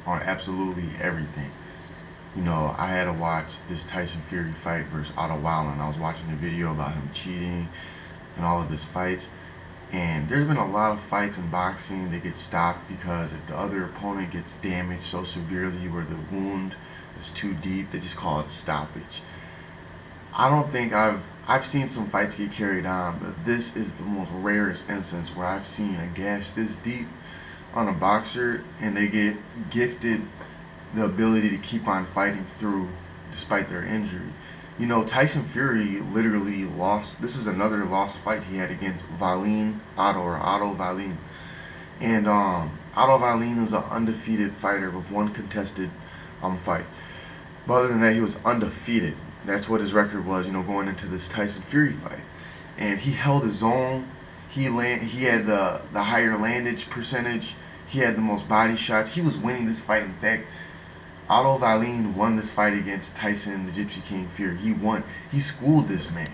on absolutely everything. You know, I had to watch this Tyson Fury fight versus Otto Wallin. I was watching a video about him cheating and all of his fights. And there's been a lot of fights in boxing that get stopped because if the other opponent gets damaged so severely where the wound is too deep, they just call it a stoppage. I don't think I've seen some fights get carried on, but this is the most rarest instance where I've seen a gash this deep on a boxer and they get gifted the ability to keep on fighting through despite their injury. You know, Tyson Fury literally lost. This is another lost fight he had against Wallin, Otto Wallin. And Otto Wallin was an undefeated fighter with one contested fight. But other than that, he was undefeated. That's what his record was, you know, going into this Tyson Fury fight. And he held his own. He had the higher landage percentage. He had the most body shots. He was winning this fight. In fact, Otto Wallin won this fight against Tyson the Gypsy King Fury. He won. He schooled this man.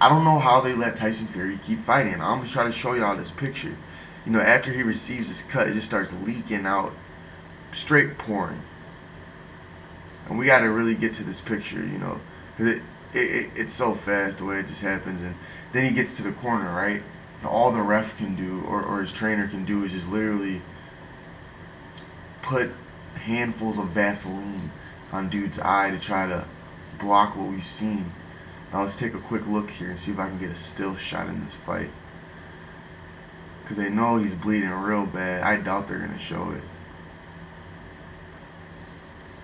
I don't know how they let Tyson Fury keep fighting. I'm going to try to show y'all this picture. You know, after he receives his cut, it just starts leaking out, straight pouring. And we got to really get to this picture, you know. It's so fast the way it just happens. And then he gets to the corner, right? And all the ref can do, or his trainer can do, is just literally put handfuls of Vaseline on dude's eye to try to block what we've seen. Now let's take a quick look here and see if I can get a still shot in this fight. Because they know he's bleeding real bad. I doubt they're going to show it.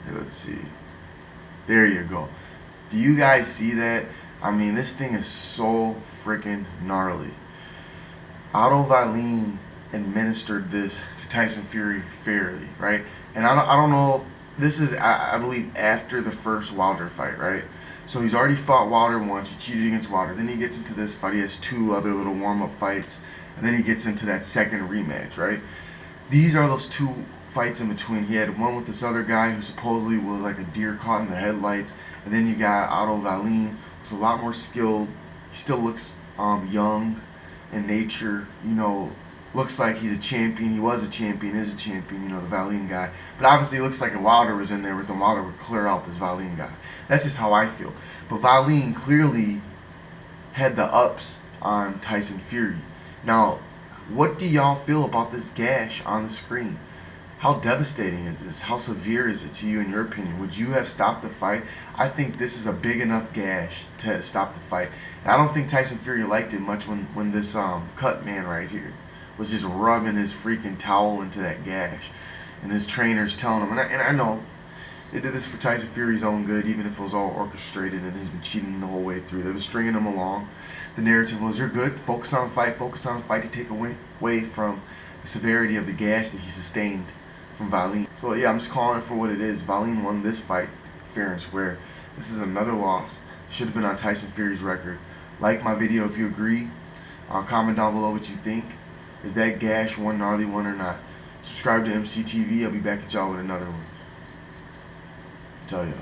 Here, let's see. There you go. Do you guys see that? I mean, this thing is so freaking gnarly. Otto Wallin administered this to Tyson Fury fairly, right? And I don't know. This is, I believe, after the first Wilder fight, right? So he's already fought Wilder once. He cheated against Wilder. Then he gets into this fight. He has two other little warm-up fights. And then he gets into that second rematch, right? These are those two fights in between. He had one with this other guy who supposedly was like a deer caught in the headlights. And then you got Otto Wallin, who's a lot more skilled. He still looks young in nature, you know. Looks like he's a champion. He was a champion, is a champion, you know, the Wallin guy. But obviously it looks like if Wilder was in there with him, Wilder would clear out this Wallin guy. That's just how I feel. But Wallin clearly had the ups on Tyson Fury. Now, what do y'all feel about this gash on the screen? How devastating is this? How severe is it to you in your opinion? Would you have stopped the fight? I think this is a big enough gash to stop the fight. And I don't think Tyson Fury liked it much when this cut man right here was just rubbing his freaking towel into that gash. And his trainer's telling him, and I know they did this for Tyson Fury's own good, even if it was all orchestrated and he's been cheating the whole way through. They were stringing him along. The narrative was, you're good, focus on the fight to take away from the severity of the gash that he sustained from Wallin. So yeah, I'm just calling it for what it is. Wallin won this fight fair and square. This is another loss. Should have been on Tyson Fury's record. Like my video if you agree. Comment down below what you think. Is that gash one gnarly one or not? Subscribe to MCTV. I'll be back at y'all with another one. Tell y'all.